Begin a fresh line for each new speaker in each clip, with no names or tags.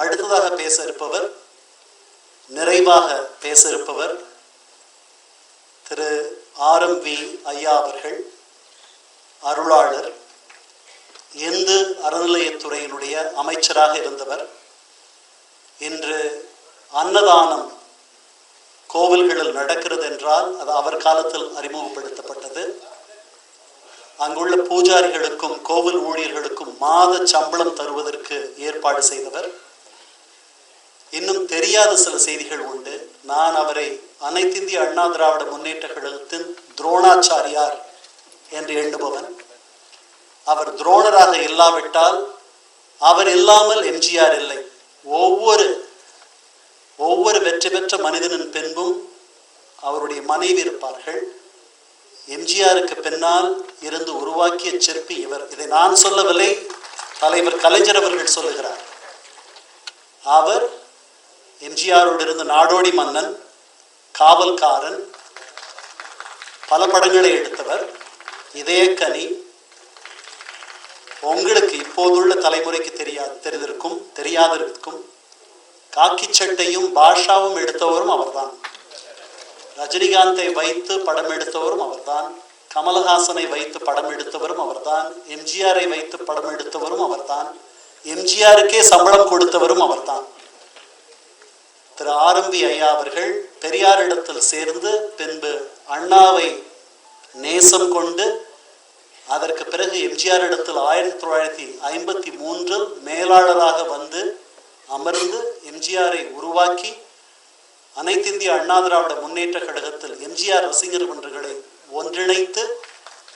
அடுத்ததாக பேச இருப்பவர், நிறைவாக பேச இருப்பவர் திரு ஆர்.எம்.வி. ஐயா அவர்கள். அருளாளர், இந்து அறநிலையத்துறையினுடைய அமைச்சராக இருந்தவர். இன்று அன்னதானம் கோவில்களில் நடக்கிறது என்றால் அது அவர் காலத்தில் அறிமுகப்படுத்தப்பட்டது. அங்குள்ள பூஜாரிகளுக்கும் கோவில் ஊழியர்களுக்கும் மாத சம்பளம் தருவதற்கு ஏற்பாடு செய்தவர். இன்னும் தெரியாத சில செய்திகள் உண்டு. நான் அவரை அனைத்திந்திய அண்ணா திராவிட முன்னேற்ற கழகத்தின் துரோணாச்சாரியார் என்று எண்ணுபவன். அவர் துரோணராக இல்லாவிட்டால் அவர் இல்லாமல் எம்ஜிஆர் இல்லை. ஒவ்வொரு வெற்றி பெற்ற மனிதனின் பின்பும் அவருடைய மனைவி இருப்பார்கள். எம்ஜிஆருக்கு பின்னால் இருந்து உருவாக்கிய சிற்பி இவர். இதை நான் சொல்லவில்லை, தலைவர் கலைஞர் அவர்கள் சொல்லுகிறார். அவர் எம்ஜிஆரோடு இருந்து நாடோடி மன்னன், காவல்காரன், பல படங்களை எடுத்தவர். இதயக்கனி, உங்களுக்கு இப்போதுள்ள தலைமுறைக்கு தெரியாதிருக்கும் காக்கி சட்டையும் பாஷாவும் எடுத்தவரும் அவர்தான். ரஜினிகாந்தை வைத்து படம் எடுத்தவரும் அவர்தான். கமலஹாசனை வைத்து படம் எடுத்தவரும் அவர்தான். எம்ஜிஆரை வைத்து படம் எடுத்தவரும் அவர்தான். எம்ஜிஆருக்கே சம்பளம் கொடுத்தவரும் அவர்தான். திரு ஆர்.எம்.வி. ஐயா அவர்கள் பெரியாரிடத்தில் சேர்ந்து பின்பு அண்ணாவை நேசம் கொண்டு அதற்கு பிறகு எம்ஜிஆர் இடத்தில் 1953 மேலாளராக வந்து அமர்ந்து எம்ஜிஆரை உருவாக்கி அனைத்திந்திய அண்ணா திராவிட முன்னேற்ற கழகத்தில் எம்ஜிஆர் ரசிகர் மன்றங்களை ஒன்றிணைத்து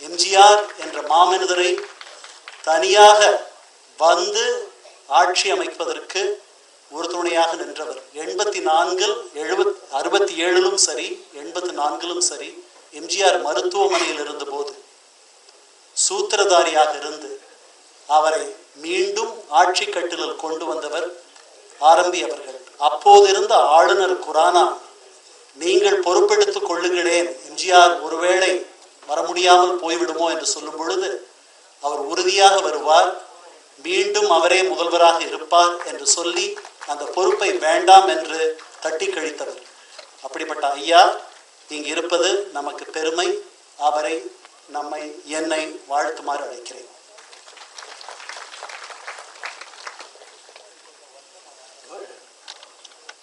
எம்ஜிஆர் என்ற மாமனிதரை தனியாக வந்து ஆட்சி அமைப்பதற்கு ஒரு துணையாக நின்றவர். 84, 67 சரி, 84 சரி, எம்ஜிஆர் மருத்துவமனையில் இருந்தபோது சூத்திரதாரியாக இருந்து அவரை மீண்டும் ஆட்சி கட்டிலில் கொண்டு வந்தவர் ஆர்.எம்.வி. அவர்கள். அப்போது இருந்த ஆளுநர் குரானா, நீங்கள் பொறுப்பெடுத்துக் கொள்ளுங்களேன், எம்ஜிஆர் ஒருவேளை வர முடியாமல் போய்விடுமோ என்று சொல்லும் பொழுது அவர் உறுதியாக வருவார், மீண்டும் அவரே முதல்வராக இருப்பார் என்று சொல்லி அந்த பொறுப்பை வேண்டாம் என்று தட்டி கழித்தவர். அப்படிப்பட்ட ஐயா இங்கு இருப்பது நமக்கு பெருமை. அவரை என்னை வாழ்த்துமாறு அழைக்கிறேன்.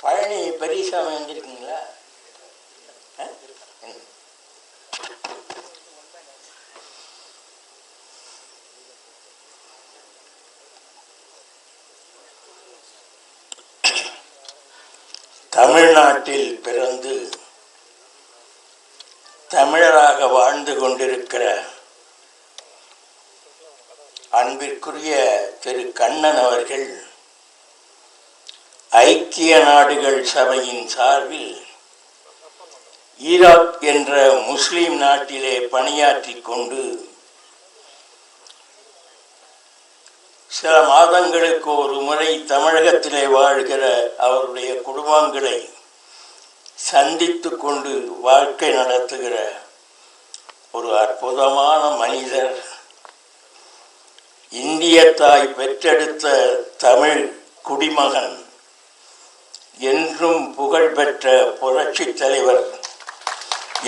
பழனி பெரியசாமி வந்திருக்கீங்களா? தமிழ்நாட்டில் பிறந்து தமிழராக வாழ்ந்து கொண்டிருக்கிற அன்பிற்குரிய திரு கண்ணன் அவர்கள் ஐக்கிய நாடுகள் சபையின் சார்பில் ஈராக் என்ற முஸ்லிம் நாட்டிலே பணியாற்றி கொண்டு சில மாதங்களுக்கு ஒரு முறை தமிழகத்திலே வாழ்கிற அவருடைய குடும்பங்களை சந்தித்து கொண்டு வாழ்க்கை நடத்துகிற ஒரு அற்புதமான மனிதர். இந்திய தாய் பெற்றெடுத்த தமிழ் குடிமகன், என்றும் புகழ்பெற்ற புரட்சி தலைவர்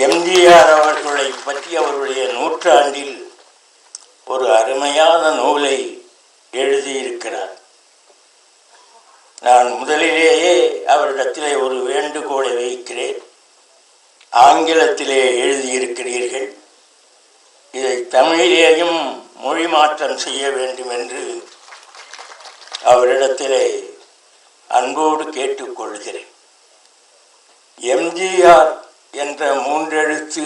எம்ஜிஆர் அவர்களை பற்றி அவருடைய நூற்றாண்டில் ஒரு அருமையான நூலை எழுதியிருக்கிறார். நான் முதலிலேயே அவரிடத்திலே ஒரு வேண்டுகோளை வைக்கிறேன். ஆங்கிலத்திலே எழுதியிருக்கிறீர்கள், இதை தமிழிலேயும் மொழி மாற்றம் செய்ய வேண்டும் என்று அவரிடத்திலே அன்போடு கேட்டுக்கொள்கிறேன். எம்ஜிஆர் என்ற 3 எழுத்து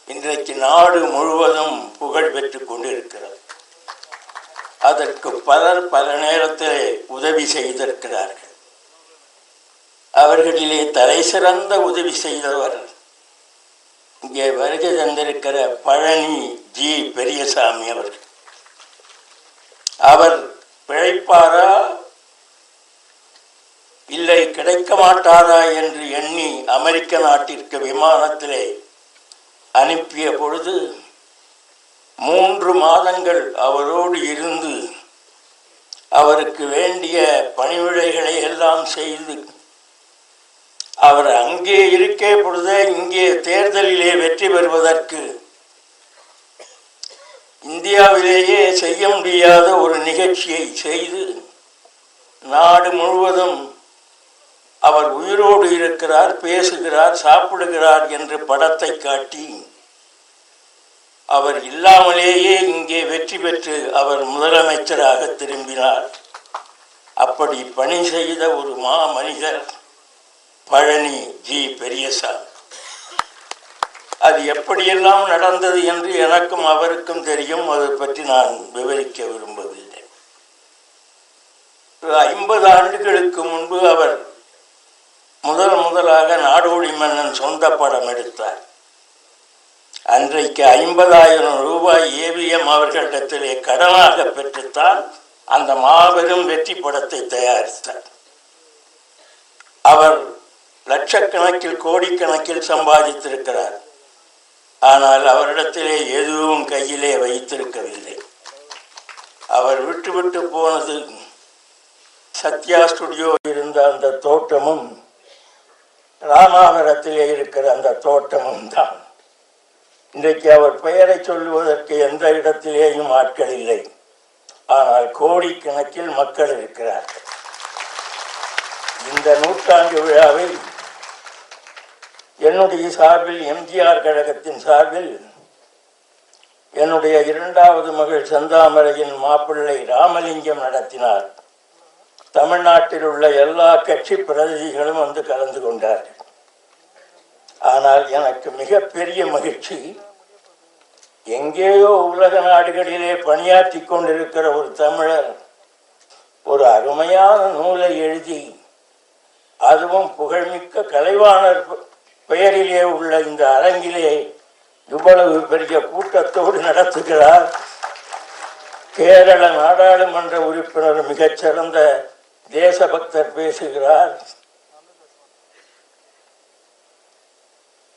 இன்றைக்கு நாடு முழுவதும் புகழ் பெற்று கொண்டிருக்கிறது. அதற்கு பலர் பல நேரத்தில் உதவி செய்திருக்கிறார்கள். அவர்களிலே தலை சிறந்த உதவி செய்தவர் இங்கே வருகை தந்திருக்கிற பழனி ஜி. பெரியசாமி அவர்கள். அவர் பிழைப்பாரா இல்லை கிடைக்க மாட்டாரா என்று எண்ணி அமெரிக்க நாட்டிற்கு விமானத்திலே அனுப்பிய பொழுது 3 மாதங்கள் அவரோடு இருந்து அவருக்கு வேண்டிய பணிவிடைகளை எல்லாம் செய்து அவர் அங்கே இருக்கே பொழுதே இங்கே தேர்தலிலே வெற்றி பெறுவதற்கு இந்தியாவிலேயே செய்ய முடியாத ஒரு நிகழ்ச்சியை செய்து நாடு முழுவதும் அவர் உயிரோடு இருக்கிறார், பேசுகிறார், சாப்பிடுகிறார் என்று படத்தை காட்டி அவர் இல்லாமலேயே இங்கே வெற்றி பெற்று அவர் முதலமைச்சராக திரும்பினார். அப்படி பணி செய்த ஒரு மனிதர் பழனி ஜி பெரியசாமி. அது எப்படியெல்லாம் நடந்தது என்று எனக்கும் அவருக்கும் தெரியும். அதை பற்றி நான் விவரிக்க விரும்பவில்லை. 50 ஆண்டுகளுக்கு முன்பு அவர் முதலாக நாடோடி மன்னன் சொந்த படம் எடுத்தார். அன்றைக்கு 50,000 ரூபாய் ஏவிஎம் அவர்களிடத்திலே கடனாக பெற்றுத்தான் அந்த மாபெரும் வெற்றி படத்தை தயாரித்தார். அவர் லட்சக்கணக்கில் கோடிக்கணக்கில் சம்பாதித்திருக்கிறார். ஆனால் அவரிடத்திலே எதுவும் கையிலே வைத்திருக்கவில்லை. அவர் விட்டு போனது சத்யா ஸ்டுடியோ இருந்த அந்த தோட்டமும் ராமாவரத்திலே இருக்கிற அந்த தோட்டமும் தான். இன்றைக்கு அவர் பெயரை சொல்லுவதற்கு எந்த இடத்திலேயும் ஆட்கள் இல்லை. ஆனால் கோடிக்கணக்கில் மக்கள் இருக்கிறார்கள். இந்த நூற்றாண்டு விழாவை என்னுடைய சார்பில், எம்ஜிஆர் கழகத்தின் சார்பில், என்னுடைய 2வது மகள் செந்தாமரையின் மாப்பிள்ளை ராமலிங்கம் நடத்தினார். தமிழ்நாட்டில் உள்ள எல்லா கட்சி பிரதிநிதிகளும் வந்து கலந்து கொண்டார்கள். ஆனால் எனக்கு மிகப்பெரிய மகிழ்ச்சி, எங்கேயோ உலக நாடுகளிலே பணியாற்றி கொண்டிருக்கிற ஒரு தமிழர் ஒரு அருமையான நூலை எழுதி, அதுவும் புகழ்மிக்க கலைவாணர் பெயரிலே உள்ள இந்த அரங்கிலே இவ்வளவு பெரிய கூட்டத்தோடு நடத்துகிறார். கேரள நாடாளுமன்ற உறுப்பினர், மிகச்சிறந்த தேசபக்தர் பேசுகிறார்.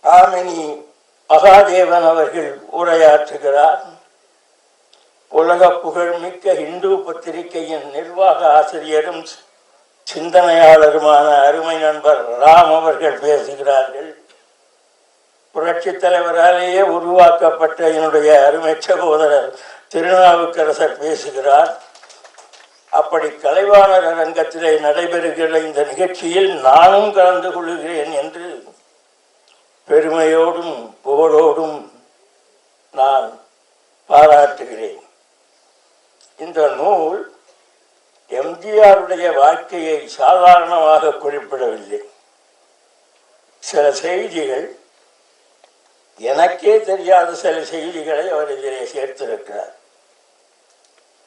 ஆமினி மகாதேவன் அவர்கள் உரையாற்றுகிறார். உலக புகழ்மிக்க இந்து பத்திரிகையின் நிர்வாக ஆசிரியரும் சிந்தனையாளருமான அருமை நண்பர் ராம் அவர்கள் பேசுகிறார்கள். புரட்சி தலைவராலேயே உருவாக்கப்பட்ட என்னுடைய அருமை சகோதரர் திருநாவுக்கரசர் பேசுகிறார். அப்படி கலைவாணர் அரங்கத்திலே நடைபெறுகிற இந்த நிகழ்ச்சியில் நானும் கலந்து கொள்கிறேன் என்று பெருமையோடும் புகழோடும் நான் பாராட்டுகிறேன். இந்த நூல் எம்ஜிஆருடைய வாழ்க்கையை சாதாரணமாக குறிப்பிடவில்லை. சில செய்திகள், எனக்கே தெரியாத சில செய்திகளை அவர் இதிலே சேர்த்திருக்கிறார்.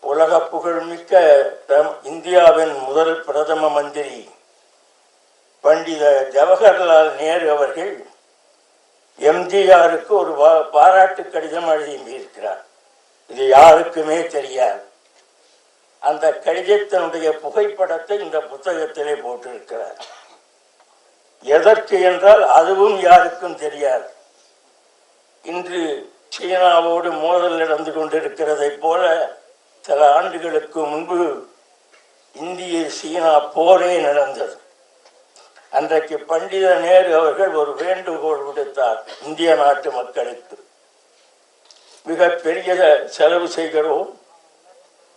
உலக புகழ்மிக்க இந்தியாவின் முதல் பிரதம மந்திரி பண்டித ஜவஹர்லால் நேரு அவர்கள் எம்ஜிஆருக்கு ஒரு பாராட்டு கடிதம் எழுதியிருக்கிறார். இது யாருக்குமே தெரியாது. அந்த கடிதத்தினுடைய புகைப்படத்தை இந்த புத்தகத்திலே போட்டிருக்கிறார். எதற்கு என்றால் அதுவும் யாருக்கும் தெரியாது. இன்று சீனாவோடு மோதல் நடந்து கொண்டிருக்கிறதை போல சில ஆண்டுகளுக்கு முன்பு இந்திய சீனா போரே நடந்தது. அன்றைக்கு பண்டித நேரு அவர்கள் ஒரு வேண்டுகோள் விடுத்தார் இந்திய நாட்டு மக்களுக்கு. மிக பெரிய செலவு செய்கிறோம்,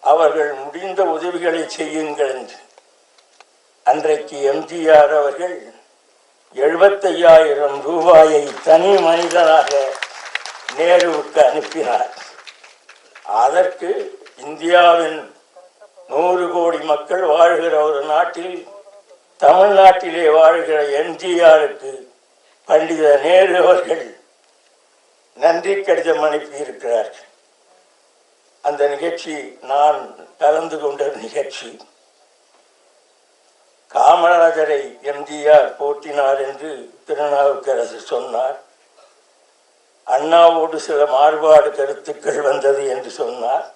அவர்கள் முடிந்த உதவிகளை செய்யுங்கள் என்று. அன்றைக்கு எம்ஜிஆர் அவர்கள் 75,000 ரூபாயை தனி மனிதனாக நேருவுக்கு அனுப்பினார். அதற்கு இந்தியாவின் 100 கோடி மக்கள் வாழ்கிற ஒரு நாட்டில், தமிழ்நாட்டிலே வாழ்கிற எம்ஜிஆருக்கு பண்டித நேரு அவர்கள் நன்றி கடிதம் அனுப்பியிருக்கிறார்கள். அந்த நிகழ்ச்சி நான் கலந்து கொண்ட நிகழ்ச்சி. காமராஜரை எம்ஜிஆர் போற்றினார் என்று திருநாவுக்கரசு சொன்னார். அண்ணாவோடு சில மாறுபாடு கருத்துக்கள் வந்தது என்று சொன்னார்.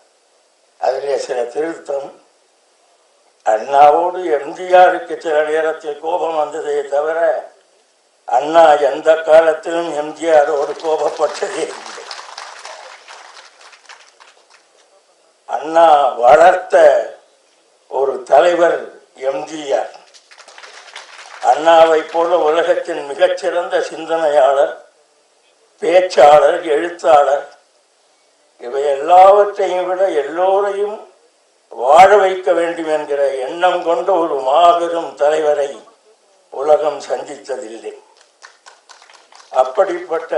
அதிலே சில திருத்தம். அண்ணாவோடு எம்ஜிஆருக்கு சில நேரத்தில் கோபம் வந்ததே தவிர அண்ணா எந்த காலத்திலும் எம்ஜிஆரோடு கோபப்பட்டதே இல்லை. அண்ணா வளர்த்த தலைவர் எம்ஜிஆர். அண்ணாவை போல உலகத்தின் மிகச்சிறந்த சிந்தனையாளர், பேச்சாளர், எழுத்தாளர், இவை எல்லாவற்றையும் விட எல்லோரையும் வாழ வைக்க வேண்டும் என்கிற எண்ணம் கொண்ட ஒரு மாபெரும் தலைவரை உலகம் சந்தித்ததில்லை. அப்படிப்பட்ட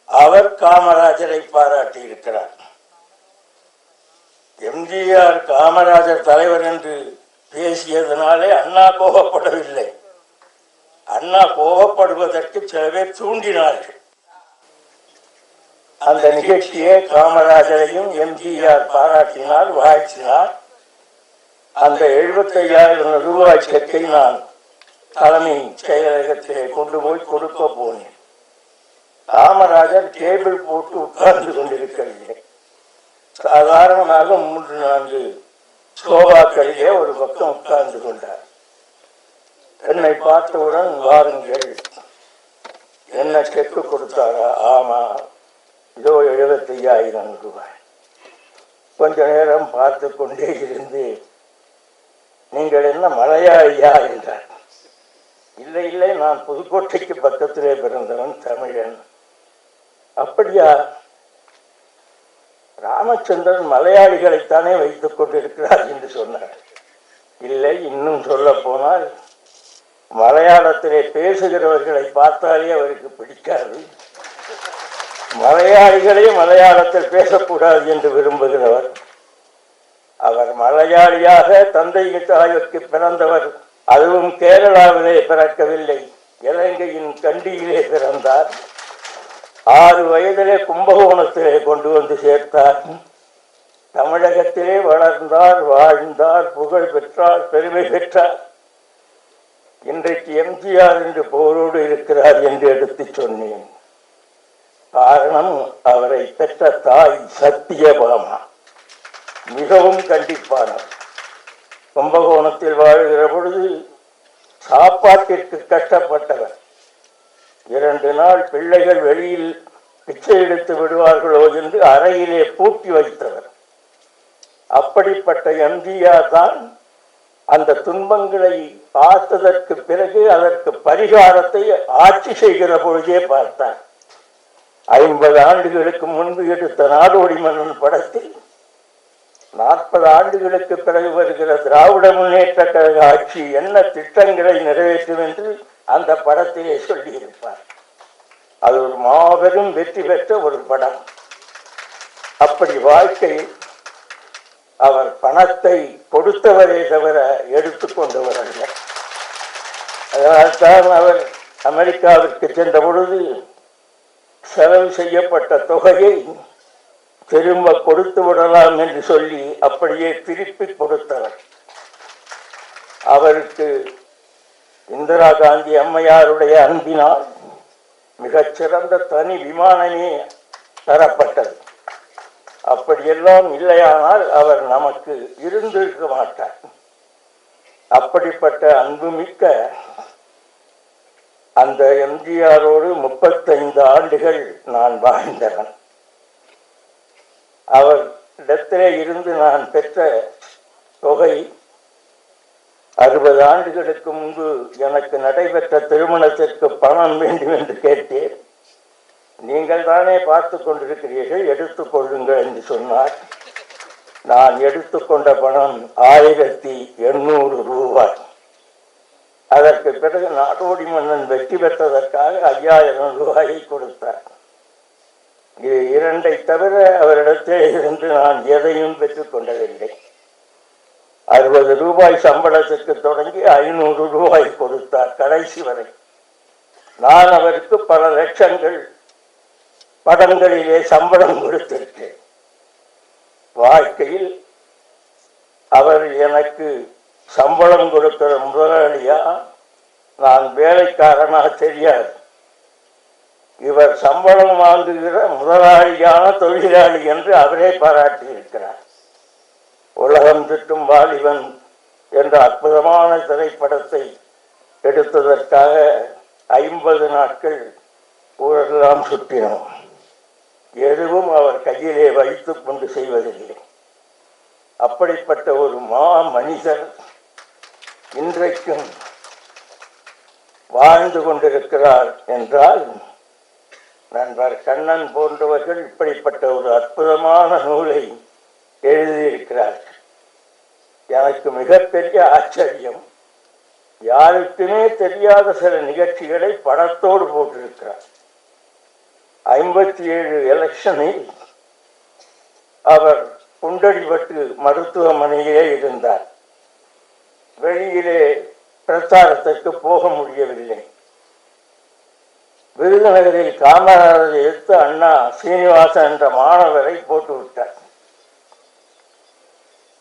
அவர் காமராஜரை பாராட்டியிருக்கிறார். எம்ஜிஆர் காமராஜர் தலைவர் என்று பேசியதனாலே அண்ணா கோபப்படவில்லை. அண்ணா கோபப்படுவதற்கு சில பேர் தூண்டினார்கள். அந்த நிகழ்ச்சியை காமராஜரையும் எம்ஜிஆர் பாராட்டினார், வாழ்த்தினார். அந்த 75,000 ரூபாய் செக்கை நான் தலைமை செயலகத்திலே கொண்டு போய் கொடுக்க போனேன். காமராஜர் டேபிள் போட்டு உட்கார்ந்து கொண்டிருக்கவில்லை. சாதாரணமாக 3-4 சோபாக்களிலே ஒரு பக்கம் உட்கார்ந்து கொண்டார். என்னை பார்த்தவுடன், வாருங்கள், என்ன செக்கு கொடுத்தாரா? ஆமா, இதோ 75,000 ரூபாய். கொஞ்ச நேரம் பார்த்து கொண்டே இருந்து, நீங்கள் என்ன மலையாளியா என்றார். இல்லை இல்லை, நான் புதுக்கோட்டைக்கு பக்கத்திலே பிறந்தவன், தமிழன். அப்படியா? ராமச்சந்திரன் மலையாளிகளைத்தானே வைத்துக் கொண்டிருக்கிறார் என்று சொன்னார். இல்லை, இன்னும் சொல்ல போனால் மலையாளத்திலே பேசுகிறவர்களை பார்த்தாலே அவருக்கு பிடிக்காது. மலையாளிகளே மலையாளத்தில் பேசக்கூடாது என்று விரும்புகிறவர். அவர் மலையாளியாக தந்தை தாய்க்கு பிறந்தவர். அதுவும் கேரளாவிலே பிறக்கவில்லை, இலங்கையின் கண்டியிலே பிறந்தார். 6 வயதிலே கும்பகோணத்திலே கொண்டு வந்து சேர்த்தார். தமிழகத்திலே வளர்ந்தார், வாழ்ந்தார், புகழ் பெற்றார், பெருமை பெற்றார். இன்றைக்கு எம்ஜிஆர் என்று போரோடு இருக்கிறார் என்று எடுத்து சொன்னேன். காரணம், அவரை பெற்ற தாய் சத்தியபாமா மிகவும் கண்டிப்பானார். கும்பகோணத்தில் வாழ்கிற பொழுது சாப்பாட்டிற்கு கஷ்டப்பட்டவர். 2 நாள் பிள்ளைகள் வெளியில் பிச்சை எடுத்து விடுவார்களோ என்று அறையிலே பூட்டி வைத்தவர். அப்படிப்பட்ட எம்ஜிஆர் தான் அந்த துன்பங்களை பார்த்ததற்கு பிறகு அதற்கு பரிகாரத்தை ஆட்சி செய்கிற பொழுதே பார்த்தார். 50 ஆண்டுகளுக்கு முன்பு எடுத்த நாடோடி மன்னன் படத்தில் 40 ஆண்டுகளுக்கு பிறகு வருகிற திராவிட முன்னேற்ற கழக ஆட்சி என்ன திட்டங்களை நிறைவேற்றும் என்று அந்த படத்திலே சொல்லியிருப்பார். அது ஒரு மாபெரும் வெற்றி பெற்ற ஒரு படம். அப்படி வாழ்க்கையில் அவர் பணத்தை கொடுத்தவரே தவிர எடுத்துக்கொண்டவர் அல்ல. அதனால்தான் அவர் அமெரிக்காவிற்கு சென்ற பொழுது செலவு செய்யப்பட்ட தொகையை திரும்ப கொடுத்து விடலாம் என்று சொல்லி அப்படியே திருப்பி கொடுத்தவர். அவருக்கு இந்திரா காந்தி அம்மையாருடைய அன்பினால் மிகச்சிறந்த தனி விமானமே தரப்பட்டது. அப்படியெல்லாம் இல்லையானால் அவர் நமக்கு இருந்திருக்க மாட்டார். அப்படிப்பட்ட அன்புமிக்க அந்த எம்ஜிஆரோடு 35 ஆண்டுகள் நான் வாழ்ந்தவன். அவர் இடத்திலே இருந்து நான் பெற்ற தொகை 60 ஆண்டுகளுக்கு முன்பு எனக்கு நடைபெற்ற திருமணத்திற்கு பணம் வேண்டும் என்று கேட்டேன். நீங்கள் தானே பார்த்து கொண்டிருக்கிறீர்கள், எடுத்துக்கொள்ளுங்கள் என்று சொன்னார். நான் எடுத்துக்கொண்ட பணம் 1800 ரூபாய். அதற்கு பிறகு நாடோடி மன்னன் வெற்றி பெற்றதற்காக 5000 ரூபாயை கொடுத்தார். இது 2ஐ தவிர அவரிடத்தே இருந்து நான் எதையும் பெற்றுக் கொண்டதில்லை. 60 ரூபாய் சம்பளத்துக்கு தொடங்கி 500 ரூபாய் கொடுத்தார் கடைசி வரை. நான் அவருக்கு பல லட்சங்கள் படங்களிலே சம்பளம் கொடுத்திருக்கேன். வாழ்க்கையில் அவர் எனக்கு சம்பளம் கொடுக்கிற முதலாளியா, நான் வேலைக்காரனா தெரியாது. இவர் சம்பளம் வாங்குகிற முதலாளியான தொழிலாளி என்று அவரே பாராட்டியிருக்கிறார். உலகம் சுற்றும் வாலிபன் என்ற அற்புதமான திரைப்படத்தை எடுத்ததற்காக 50 நாட்கள் ஊரெல்லாம் சுற்றினோம். எதுவும் அவர் கையிலே வைத்து கொண்டு செய்வதில்லை. அப்படிப்பட்ட ஒரு மா மனிதர் இன்றைக்கும் வாழ்ந்து கொண்டிருக்கிறார் என்றால் நண்பர் கண்ணன் போன்றவர்கள் இப்படிப்பட்ட ஒரு அற்புதமான நூலை எழுதியிருக்கிறார்கள். எனக்கு மிகப்பெரிய ஆச்சரியம், யாருக்குமே தெரியாத சில நிகழ்ச்சிகளை படத்தோடு போட்டிருக்கிறார். 57 எலெக்ஷனில் அவர் குண்டடிபட்டு மருத்துவமனையிலே இருந்தார். வெளியிலே பிரச்சாரத்திற்கு போக முடியவில்லை. விருதுநகரில் காமராஜரை எடுத்து அண்ணா சீனிவாசன் என்ற மாணவரை போட்டுவிட்டார்.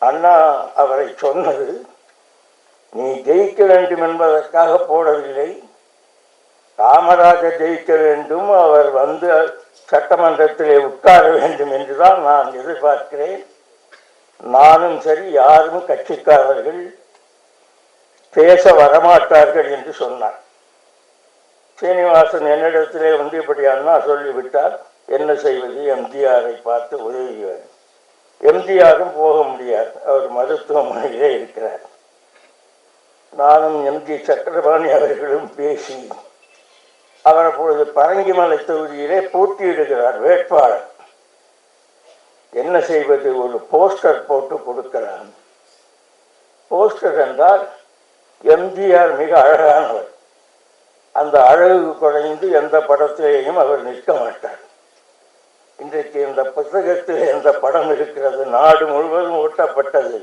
அண்ணா அவரை சொன்னது, நீ ஜெயிக்க வேண்டும் என்பதற்காக போடவில்லை, காமராஜர் ஜெயிக்க வேண்டும், அவர் வந்து சட்டமன்றத்திலே உட்கார வேண்டும் என்றுதான் நான் எதிர்பார்க்கிறேன். நானும் சரி, யாரும் கட்சிக்காரர்கள் பேச வரமாட்டார்கள் என்று சொன்னார். சீனிவாசன் என்னிடத்திலே வந்து இப்படி அண்ணா சொல்லிவிட்டார், என்ன செய்வது, எம்ஜிஆரை பார்த்து உதவிவார். எம்ஜிஆரும் போக முடியாது, அவர் மருத்துவமனையிலே இருக்கிறார். நானும் எம்ஜி சக்கரபாணி அவர்களும் பேசி அவர் அப்பொழுது பரங்கிமலை தொகுதியிலே போட்டியிடுகிறார் வேட்பாளர். என்ன செய்வது, ஒரு போஸ்டர் போட்டு கொடுக்கலாம். போஸ்டர் என்றால் எம்ஜிஆர் மிக அழகானவர், அந்த அழகு குறைந்து எந்த படத்திலேயும் அவர் நிற்க மாட்டார். இன்றைக்கு இந்த புத்தகத்தில் எந்த படம் இருக்கிறது, நாடு முழுவதும் ஓட்டப்பட்டது.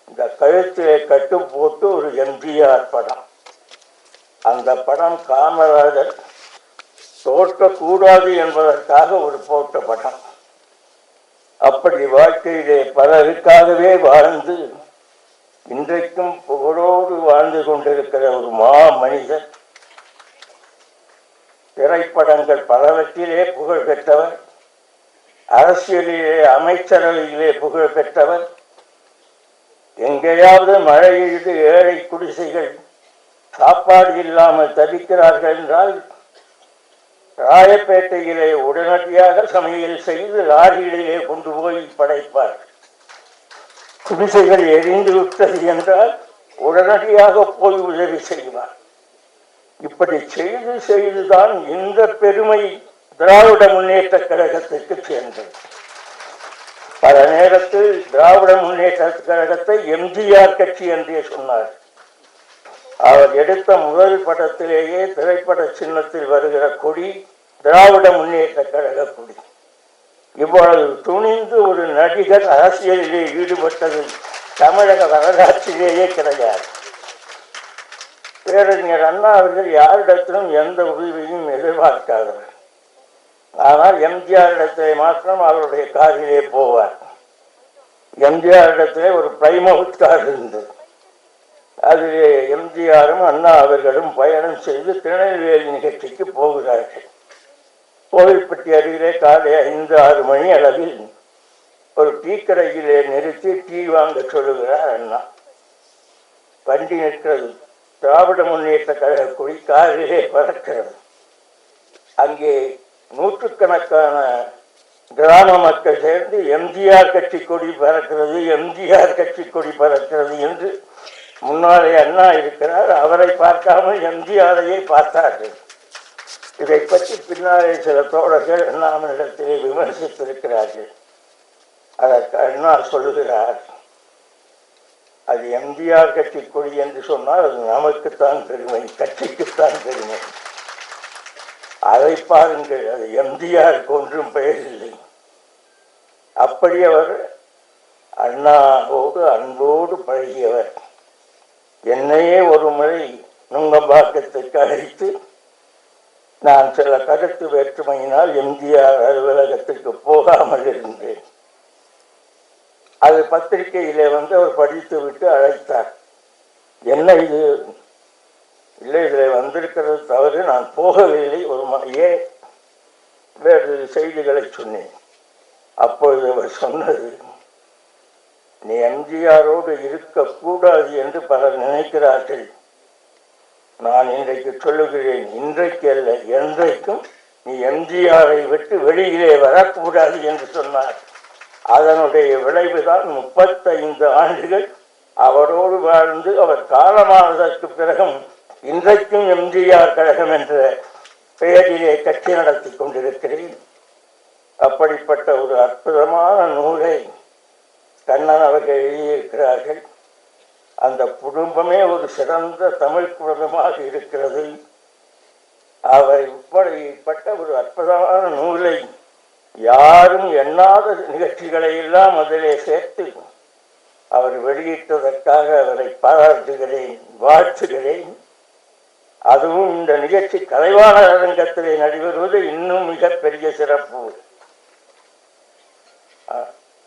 இந்த கழுத்திலே கட்டு போட்டு ஒரு எம்ஜிஆர் படம். அந்த படம் காமராஜர் தோற்கக்கூடாது என்பதற்காக ஒரு போட்ட படம். அப்படி வாழ்க்கையிலே பலருக்காகவே வாழ்ந்து இன்றைக்கும் புகழோடு வாழ்ந்து கொண்டிருக்கிற ஒரு மா மனிதர். திரைப்படங்கள் பலவற்றிலே புகழ் பெற்றவர், அரசியலிலே அமைச்சரவையிலே புகழ் பெற்றவர். எங்கேயாவது மழையிலிருந்து ஏழை குடிசைகள் சாப்பாடு இல்லாமல் தவிக்கிறார்கள் என்றால் ராயப்பேட்டையிலே உடனடியாக சமையல் செய்து லாரியிலே கொண்டு போய் படைப்பார். குடிசைகள் எரிந்து விட்டது என்றால் உடனடியாக போய் உதவி செய்வார். இப்படி செய்து செய்துதான் இந்த பெருமை திராவிட முன்னேற்ற கழகத்திற்கு சேர்ந்தது. பல நேரத்தில் திராவிட முன்னேற்ற கழகத்தை எம்ஜிஆர் கட்சி என்றே சொன்னார். அவர் எடுத்த முதல் படத்திலேயே திரைப்பட சின்னத்தில் வருகிற கொடி திராவிட முன்னேற்ற கழக கொடி. இவ்வளவு துணிந்து ஒரு நடிகர் அரசியலிலே ஈடுபட்டது தமிழக வரலாற்றிலேயே கிடையாது. பேரறிஞர் அண்ணா அவர்கள் யாரிடத்திலும் எந்த உதவியும் எதிர்பார்க்காதவர். ஆனால் எம்ஜிஆர் இடத்திலே மாத்திரம் அவருடைய காரிலே போவார். எம்ஜிஆர் இடத்திலே ஒரு பிளைமவுத் கார் இருந்தது. அதிலே எம்ஜிஆரும் அண்ணா அவர்களும் பயணம் செய்து திருநெல்வேலி நிகழ்ச்சிக்கு போகிறார்கள். கோவில்பட்டி அருகிலே காலை 5-6 மணி அளவில் ஒரு டீ கடையிலே நிறுத்தி டீ வாங்க சொல்லுகிறார் அண்ணா. வண்டி நிற்கிறது. திராவிட முன்னேற்ற கழக கொடி காரிலே பறக்கிறது. அங்கே நூற்றுக்கணக்கான கிராம மக்கள் சேர்ந்து எம்ஜிஆர் கட்சி கொடி பறக்கிறது, எம்ஜிஆர் கட்சி கொடி பறக்கிறது என்று முன்னாலே அண்ணா இருக்கிறார். அவரை பார்க்காமல் எம்ஜிஆரையே பார்த்தார்கள். இதை பற்றி பின்னாலே சில தோழர்கள் அண்ணாமனிடத்திலே விமர்சித்திருக்கிறார்கள். அதற்கு அண்ணா சொல்லுகிறார், அது எம்ஜிஆர் கட்சி கொடி என்று சொன்னால் அது நமக்குத்தான் பெருமை, கட்சிக்குத்தான் பெருமை. அதை பாருங்கள், அது எம்ஜிஆருக்கு ஒன்றும் பெயர் இல்லை. அப்படி அவர் அண்ணாவோடு அன்போடு பழகியவர். என்னையே ஒரு முறை நுங்கம்பாக்கத்திற்கு அழைத்து நான் சில கருத்து வேற்றுமையினால் எம்ஜிஆர் அலுவலகத்திற்கு போகாமல் இருந்தேன். அது பத்திரிகையிலே வந்து அவர் படித்து விட்டு அழைத்தார். என்ன இது, இல்லை இதில் வந்திருக்கிறது தவறு, நான் போகவில்லை, ஏன் வேறு செய்திகளை சொன்னேன். அப்பொழுது அவர் சொன்னது, நீ எம்ஜிஆரோடு இருக்கக்கூடாது என்று பலர் நினைக்கிறார்கள். நான் இன்றைக்கு சொல்லுகிறேன், இன்றைக்கு அல்ல என்றைக்கும் நீ எம்ஜிஆரை விட்டு வெளியிலே வரக்கூடாது என்று சொன்னார். அதனுடைய விளைவுதான் 35 ஆண்டுகள் அவரோடு வாழ்ந்து அவர் காலமானதற்கு பிறகும் இன்றைக்கும் எம்ஜிஆர் கழகம் என்ற பெயரிலே கட்சி நடத்தி கொண்டிருக்கிறேன். அப்படிப்பட்ட ஒரு அற்புதமான நூலை கண்ணன் அவர்கள் எழுதியிருக்கிறார்கள். அந்த குடும்பமே ஒரு சிறந்த தமிழ் குடும்பமாக இருக்கிறது. அவர் இப்படிப்பட்ட ஒரு அற்புதமான நூலை யாரும் எண்ணாத நிகழ்ச்சிகளை எல்லாம் அதிலே சேர்த்து அவர் வெளியிட்டதற்காக அவரை பாராட்டுகிறேன், வாழ்த்துகிறேன். அதுவும் இந்த நிகழ்ச்சி கலைவாணர் அரங்கத்திலே நடைபெறுவது இன்னும் மிகப்பெரிய சிறப்பு.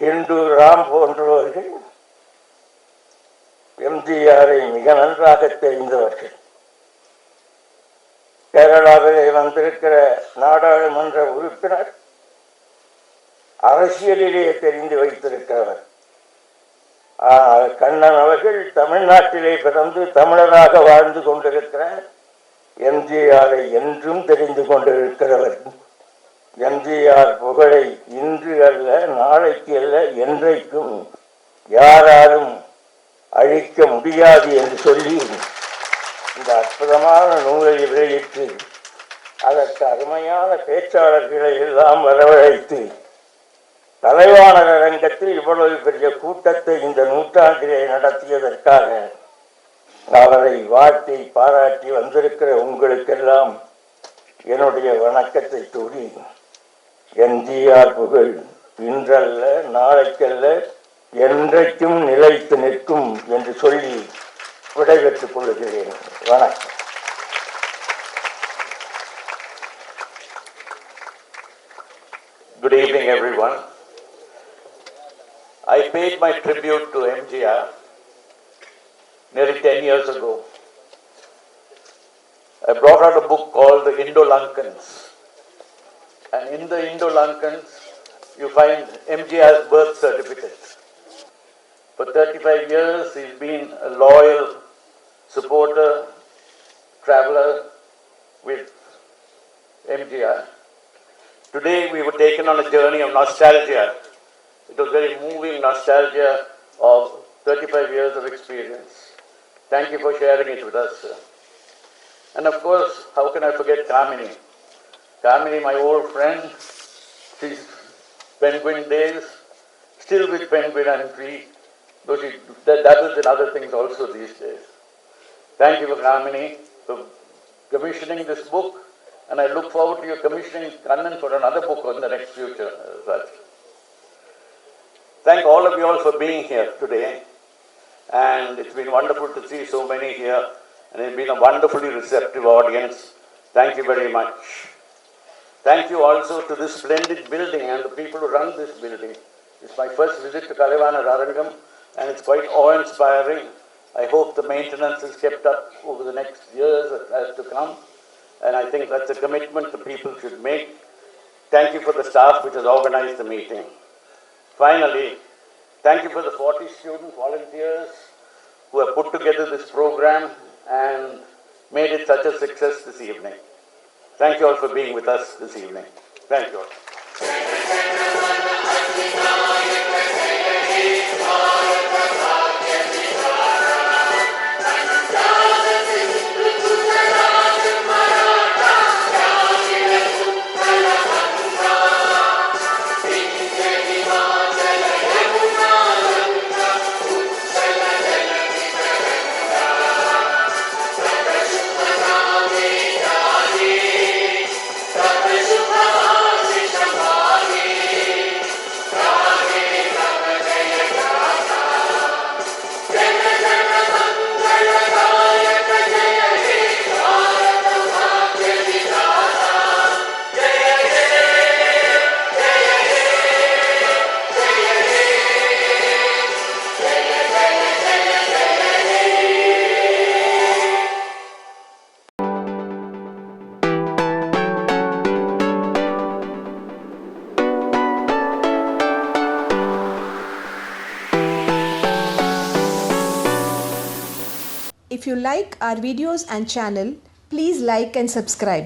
இந்து ராம் போன்றவர்கள் எம்ஜிஆரை மிக நன்றாக தெரிந்தவர்கள். கேரளாவிலே வந்திருக்கிற நாடாளுமன்ற உறுப்பினர் அரசியலிலே தெரிந்து வைத்திருக்கிறவர். கண்ணன் அவர்கள் தமிழ்நாட்டிலே பிறந்து தமிழராக வாழ்ந்து கொண்டிருக்கிறார். எம்ஜிஆரை என்றும் தெரிந்து கொண்டிருக்கிறவர். எம்ஜிஆர் புகழை இன்று அல்ல, நாளைக்கு அல்ல, என்றைக்கும் யாராலும் அழிக்க முடியாது என்று சொல்லி இந்த அற்புதமான நூலை வெளியிட்டு அதற்கு அருமையான பேச்சாளர்களை எல்லாம் வரவழைத்து கலைவாணர் அரங்கத்தில் இவ்வளவு பெரிய கூட்டத்தை இந்த நூற்றாண்டிலே நடத்தியதற்காக அவரை வாழ்த்தி பாராட்டி வந்திருக்கிற உங்களுக்கெல்லாம் என்னுடைய வணக்கத்தை கூறி, எம்ஜிஆர் புகழ் இன்றல்ல, நாளைக்கல்ல, என்றைக்கும் நிலைத்து நிற்கும் என்று சொல்லி விடைபெற்றுக் கொள்கிறேன். வணக்கம்.
Good evening, everyone. I paid my tribute to MGR nearly 10 years ago. I brought out a book called The Indo-Lankans. And in the Indo-Lankans, you find MGR's birth certificate. For 35 years, he's been a loyal supporter, traveler with MGR. Today, we were taken on a journey of nostalgia. It was very moving nostalgia of 35 years of experience. Thank you for sharing it with us, sir. And of course, how can I forget Kamini? Kamini, my old friend, she's Penguin days, still with Penguin and Tree, though she dabbles in other things also these days. Thank you for Kamini for commissioning this book, and I look forward to your commissioning Kannan for another book in the next future. Thank all of you all for being here today, and it's been wonderful to see so many here, and it's been a wonderfully receptive audience. Thank you very much. Thank you also to this splendid building and the people who run this building. It's my first visit to Kalivanar Arangam, and it's quite awe-inspiring. I hope the maintenance is kept up over the next years as to come, and I think that's a commitment the people should make. Thank you for the staff which has organized the meeting. Finally, thank you for the 40 student volunteers who have put together this program and made it such a success this evening. Thank you all for being with us this evening. Thank you all.
If you like our videos and channel, please like and subscribe.